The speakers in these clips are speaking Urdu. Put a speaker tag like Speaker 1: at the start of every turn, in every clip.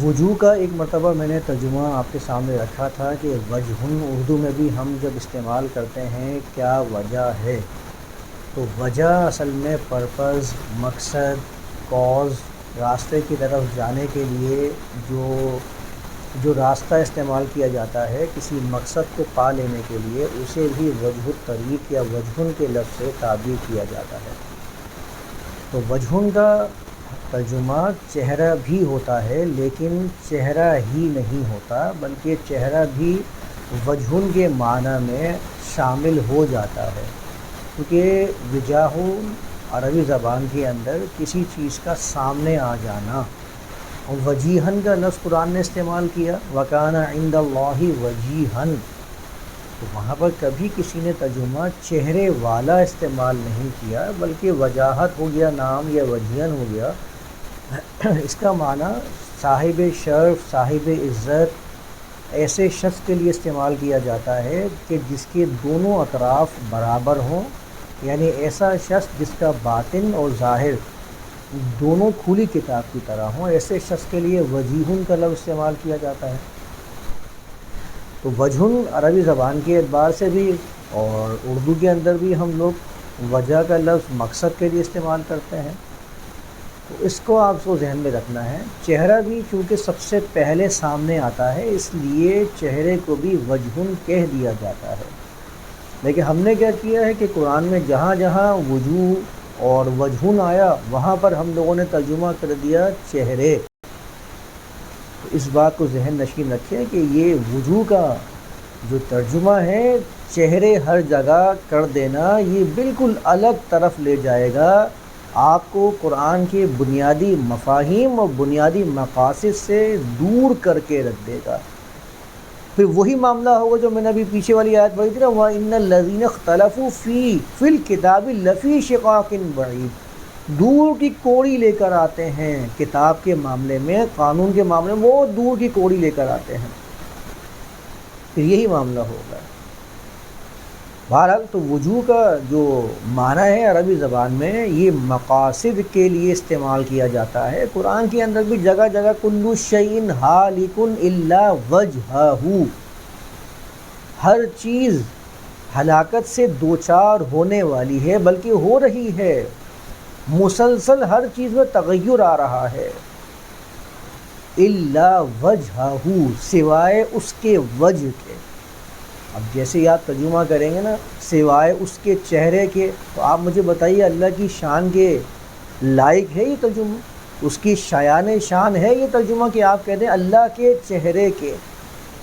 Speaker 1: وجوہ کا ایک مرتبہ میں نے ترجمہ آپ کے سامنے رکھا تھا کہ وجہن اردو میں بھی ہم جب استعمال کرتے ہیں کیا وجہ ہے، تو وجہ اصل میں پرپز، مقصد، کاز، راستے کی طرف جانے کے لیے جو راستہ استعمال کیا جاتا ہے کسی مقصد کو پا لینے کے لیے، اسے بھی وجہ الطریق یا وجہن کے لفظ سے تعبیر کیا جاتا ہے۔ تو وجہن کا ترجمہ چہرہ بھی ہوتا ہے، لیکن چہرہ ہی نہیں ہوتا بلکہ چہرہ بھی وجہن کے معنی میں شامل ہو جاتا ہے، کیونکہ وجاہ عربی زبان کے اندر کسی چیز کا سامنے آ جانا، اور وجیہن کا لفظ قرآن نے استعمال کیا، وَكَانَ عِندَ اللَّهِ وَجِيهًا، تو وہاں پر کبھی کسی نے ترجمہ چہرے والا استعمال نہیں کیا بلکہ وجاہت ہو گیا نام یا وجیہن ہو گیا۔ اس کا معنی صاحب شرف، صاحب عزت، ایسے شخص کے لیے استعمال کیا جاتا ہے کہ جس کے دونوں اطراف برابر ہوں، یعنی ایسا شخص جس کا باطن اور ظاہر دونوں کھلی کتاب کی طرح ہوں، ایسے شخص کے لیے وجیہن کا لفظ استعمال کیا جاتا ہے۔ تو وجہن عربی زبان کے اعتبار سے بھی اور اردو کے اندر بھی ہم لوگ وجہ کا لفظ مقصد کے لیے استعمال کرتے ہیں، تو اس کو آپ کو ذہن میں رکھنا ہے۔ چہرہ بھی چونکہ سب سے پہلے سامنے آتا ہے، اس لیے چہرے کو بھی وجہن کہہ دیا جاتا ہے، لیکن ہم نے کیا کیا ہے کہ قرآن میں جہاں جہاں وجوہ اور وجہن آیا وہاں پر ہم لوگوں نے ترجمہ کر دیا چہرے۔ تو اس بات کو ذہن نشین رکھیں کہ یہ وجوہ کا جو ترجمہ ہے چہرے ہر جگہ کر دینا، یہ بالکل الگ طرف لے جائے گا، آپ کو قرآن کے بنیادی مفاہیم اور بنیادی مقاصد سے دور کر کے رکھ دے گا۔ پھر وہی معاملہ ہوگا جو میں نے ابھی پیچھے والی آیت پڑھی تھی نا، وَإِنَّ الَّذِينَ اخْتَلَفُوا فِي الْكِتَابِ لَفِي شِقَاقٍ بَعِيدٍ، دور کی کوڑی لے کر آتے ہیں کتاب کے معاملے میں، قانون کے معاملے میں وہ دور کی کوڑی لے کر آتے ہیں، پھر یہی معاملہ ہوگا۔ بہرحال تو وجوہ کا جو معنی ہے عربی زبان میں یہ مقاصد کے لیے استعمال کیا جاتا ہے۔ قرآن کے اندر بھی جگہ جگہ کل شیء ہالک الا وجہہ، ہر چیز ہلاکت سے دوچار ہونے والی ہے، بلکہ ہو رہی ہے، مسلسل ہر چیز میں تغیر آ رہا ہے۔ الا وجہہ، سوائے اس کے وجہ کے۔ اب جیسے ہی آپ ترجمہ کریں گے نا سوائے اس کے چہرے کے، تو آپ مجھے بتائیے اللہ کی شان کے لائق ہے یہ ترجمہ؟ اس کی شایان شان ہے یہ ترجمہ کہ آپ کہتے ہیں اللہ کے چہرے کے،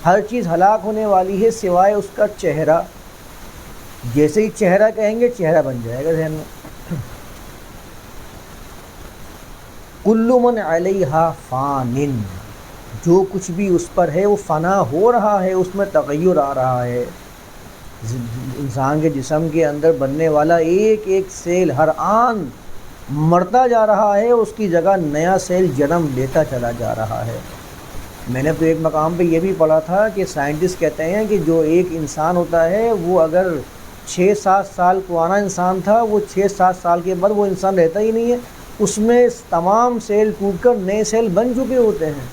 Speaker 1: ہر چیز ہلاک ہونے والی ہے سوائے اس کا چہرہ؟ جیسے ہی چہرہ کہیں گے چہرہ بن جائے گا ذہن میں۔ کل من علیہا فان، جو کچھ بھی اس پر ہے وہ فنا ہو رہا ہے، اس میں تغیر آ رہا ہے۔ انسان کے جسم کے اندر بننے والا ایک ایک سیل ہر آن مرتا جا رہا ہے، اس کی جگہ نیا سیل جنم لیتا چلا جا رہا ہے۔ میں نے تو ایک مقام پہ یہ بھی پڑھا تھا کہ سائنٹسٹ کہتے ہیں کہ جو ایک انسان ہوتا ہے وہ اگر 6-7 سال پرانا انسان تھا، وہ 6-7 سال کے بعد وہ انسان رہتا ہی نہیں ہے، اس میں تمام سیل ٹوٹ کر نئے سیل بن چکے ہوتے ہیں۔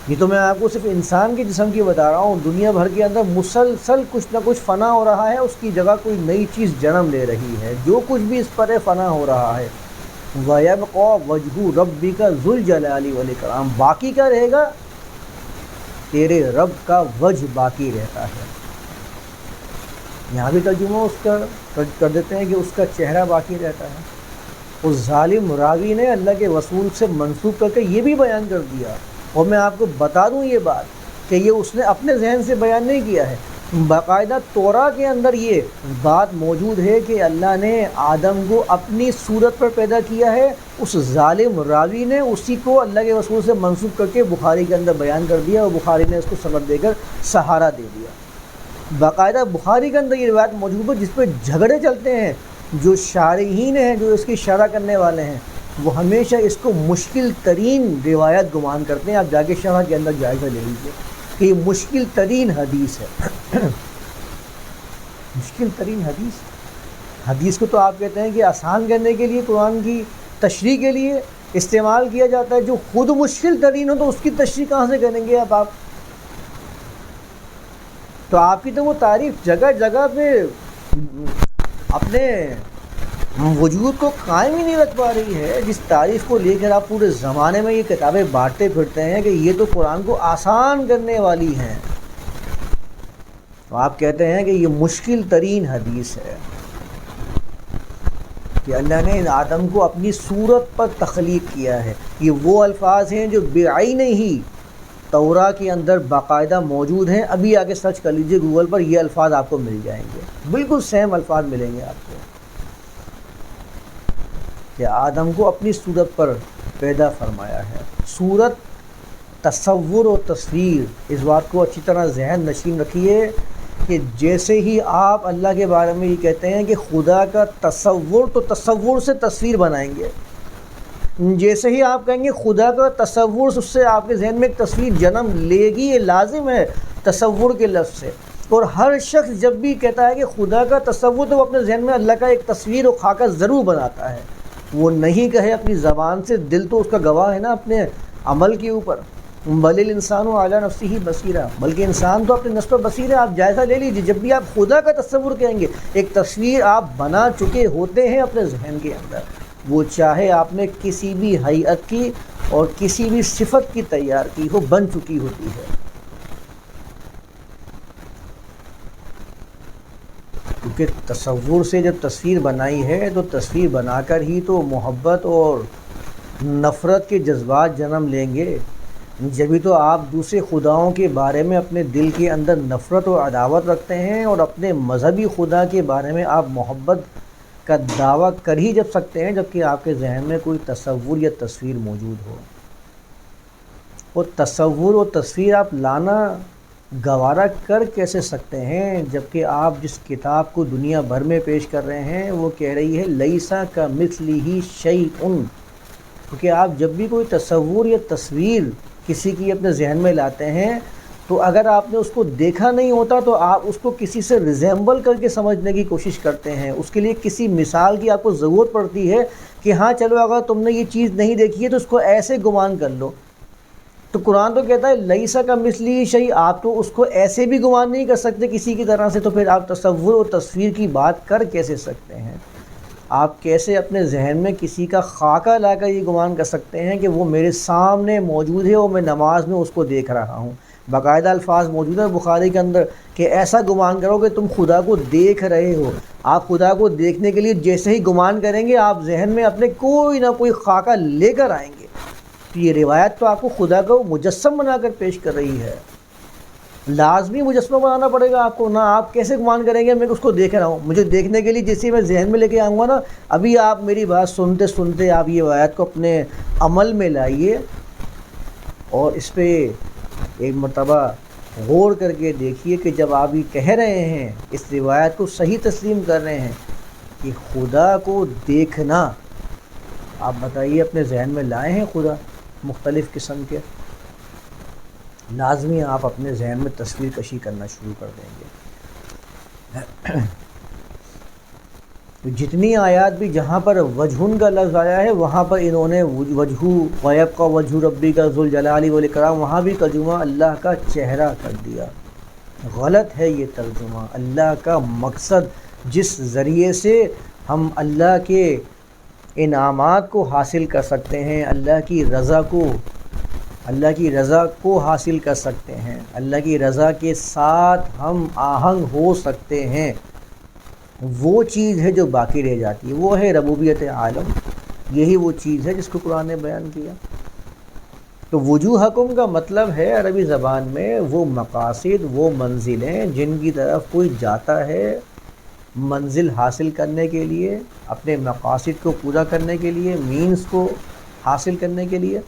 Speaker 1: یہ تو میں آپ کو صرف انسان کے جسم کی بتا رہا ہوں، دنیا بھر کے اندر مسلسل کچھ نہ کچھ فنا ہو رہا ہے، اس کی جگہ کوئی نئی چیز جنم لے رہی ہے، جو کچھ بھی اس پر ہے فنا ہو رہا ہے۔ وَيَبْقَى وَجْهُ رَبِّكَ ذُو الْجَلَالِ وَالْإِكْرَامِ، باقی کیا رہے گا؟ تیرے رب کا وجہ باقی رہتا ہے۔ یہاں بھی ترجمہ اس کا کر دیتے ہیں کہ اس کا چہرہ باقی رہتا ہے۔ اس ظالم راوی نے اللہ کے رسول سے منسوب کر کے یہ بھی بیان کر دیا، اور میں آپ کو بتا دوں یہ بات کہ یہ اس نے اپنے ذہن سے بیان نہیں کیا ہے، باقاعدہ توراہ کے اندر یہ بات موجود ہے کہ اللہ نے آدم کو اپنی صورت پر پیدا کیا ہے۔ اس ظالم راوی نے اسی کو اللہ کے رسول سے منسوب کر کے بخاری کے اندر بیان کر دیا، اور بخاری نے اس کو سند دے کر سہارا دے دیا۔ باقاعدہ بخاری کے اندر یہ روایت موجود ہے جس پہ جھگڑے چلتے ہیں، جو شارحین ہیں، جو اس کی شرح کرنے والے ہیں، وہ ہمیشہ اس کو مشکل ترین روایت گمان کرتے ہیں۔ آپ جا کے شرح کے اندر جائزہ لے لیجیے کہ یہ مشکل ترین حدیث ہے۔ مشکل ترین حدیث کو تو آپ کہتے ہیں کہ آسان کرنے کے لیے، قرآن کی تشریح کے لیے استعمال کیا جاتا ہے جو خود مشکل ترین ہو، تو اس کی تشریح کہاں سے کریں گے اب آپ؟ تو آپ کی تو وہ تعریف جگہ جگہ پہ اپنے وجود کو قائم ہی نہیں رکھ پا رہی ہے، جس تعریف کو لے کر آپ پورے زمانے میں یہ کتابیں بانٹتے پھرتے ہیں کہ یہ تو قرآن کو آسان کرنے والی ہیں، تو آپ کہتے ہیں کہ یہ مشکل ترین حدیث ہے کہ اللہ نے آدم کو اپنی صورت پر تخلیق کیا ہے۔ یہ وہ الفاظ ہیں جو بعین ہی توراہ کے اندر باقاعدہ موجود ہیں، ابھی آگے سرچ کر لیجئے گوگل پر، یہ الفاظ آپ کو مل جائیں گے، بالکل سیم الفاظ ملیں گے آپ کو کہ آدم کو اپنی صورت پر پیدا فرمایا ہے۔ صورت، تصور و تصویر، اس بات کو اچھی طرح ذہن نشین رکھیے کہ جیسے ہی آپ اللہ کے بارے میں یہ کہتے ہیں کہ خدا کا تصور، تو تصور سے تصویر بنائیں گے، جیسے ہی آپ کہیں گے خدا کا تصور، اس سے آپ کے ذہن میں ایک تصویر جنم لے گی، یہ لازم ہے تصور کے لفظ سے۔ اور ہر شخص جب بھی کہتا ہے کہ خدا کا تصور، تو وہ اپنے ذہن میں اللہ کا ایک تصویر و خاکہ ضرور بناتا ہے، وہ نہیں کہے اپنی زبان سے، دل تو اس کا گواہ ہے نا اپنے عمل کے اوپر۔ بل الانسان علی نفسہ بصیرہ، بلکہ انسان تو اپنے نفس پر بصیر ہے۔ آپ جائزہ لے لیجیے، جب بھی آپ خدا کا تصور کہیں گے، ایک تصویر آپ بنا چکے ہوتے ہیں اپنے ذہن کے اندر، وہ چاہے آپ نے کسی بھی ہیئت کی اور کسی بھی صفت کی تیار کی ہو، بن چکی ہوتی ہے۔ کیونکہ تصور سے جب تصویر بنائی ہے، تو تصویر بنا کر ہی تو محبت اور نفرت کے جذبات جنم لیں گے، جبھی تو آپ دوسرے خداؤں کے بارے میں اپنے دل کے اندر نفرت اور عداوت رکھتے ہیں، اور اپنے مذہبی خدا کے بارے میں آپ محبت کا دعویٰ کر ہی جب سکتے ہیں جبکہ آپ کے ذہن میں کوئی تصور یا تصویر موجود ہو۔ وہ تصور و تصویر آپ لانا گوارا کر کیسے سکتے ہیں جبکہ آپ جس کتاب کو دنیا بھر میں پیش کر رہے ہیں وہ کہہ رہی ہے لیسا کمثلہ شیء۔ کیونکہ آپ جب بھی کوئی تصور یا تصویر کسی کی اپنے ذہن میں لاتے ہیں، تو اگر آپ نے اس کو دیکھا نہیں ہوتا تو آپ اس کو کسی سے ریزیمبل کر کے سمجھنے کی کوشش کرتے ہیں، اس کے لیے کسی مثال کی آپ کو ضرورت پڑتی ہے کہ ہاں چلو اگر تم نے یہ چیز نہیں دیکھی ہے تو اس کو ایسے گمان کر لو۔ تو قرآن تو کہتا ہے لیسا کمثلہ شیء، آپ تو اس کو ایسے بھی گمان نہیں کر سکتے کسی کی طرح سے، تو پھر آپ تصور اور تصویر کی بات کر کیسے سکتے ہیں؟ آپ کیسے اپنے ذہن میں کسی کا خاکہ لا کر یہ گمان کر سکتے ہیں کہ وہ میرے سامنے موجود ہے اور میں نماز میں اس کو دیکھ رہا ہوں؟ باقاعدہ الفاظ موجود ہیں بخاری کے اندر کہ ایسا گمان کرو کہ تم خدا کو دیکھ رہے ہو۔ آپ خدا کو دیکھنے کے لیے جیسے ہی گمان کریں گے، آپ ذہن میں اپنے کوئی نہ کوئی خاکہ لے کر آئیں گے۔ تو یہ روایت تو آپ کو خدا کو مجسم بنا کر پیش کر رہی ہے، لازمی مجسمہ بنانا پڑے گا آپ کو، نہ آپ کیسے گمان کریں گے میں اس کو دیکھ رہا ہوں؟ مجھے دیکھنے کے لیے جیسے میں ذہن میں لے کے آؤں گا نا، ابھی آپ میری بات سنتے سنتے آپ یہ روایت کو اپنے عمل میں لائیے اور اس پہ ایک مرتبہ غور کر کے دیکھیے کہ جب آپ یہ کہہ رہے ہیں، اس روایت کو صحیح تسلیم کر رہے ہیں کہ خدا کو دیکھنا، آپ بتائیے اپنے ذہن میں لائے ہیں خدا مختلف قسم کے؟ لازمی آپ اپنے ذہن میں تصویر کشی کرنا شروع کر دیں گے۔ جتنی آیات بھی جہاں پر وجہن کا لفظ آیا ہے وہاں پر انہوں نے وجہ ویبقى وجہ ربی کا ذوالجلال والاکرام، وہاں بھی ترجمہ اللہ کا چہرہ کر دیا۔ غلط ہے یہ ترجمہ۔ اللہ کا مقصد جس ذریعے سے ہم اللہ کے انعامات کو حاصل کر سکتے ہیں، اللہ کی رضا کو حاصل کر سکتے ہیں، اللہ کی رضا کے ساتھ ہم آہنگ ہو سکتے ہیں، وہ چیز ہے جو باقی رہ جاتی ہے، وہ ہے ربوبیت عالم۔ یہی وہ چیز ہے جس کو قرآن نے بیان کیا۔ تو وجوہکم کا مطلب ہے عربی زبان میں وہ مقاصد، وہ منزلیں جن کی طرف کوئی جاتا ہے منزل حاصل کرنے کے لیے، اپنے مقاصد کو پورا کرنے کے لیے، مینز کو حاصل کرنے کے لیے۔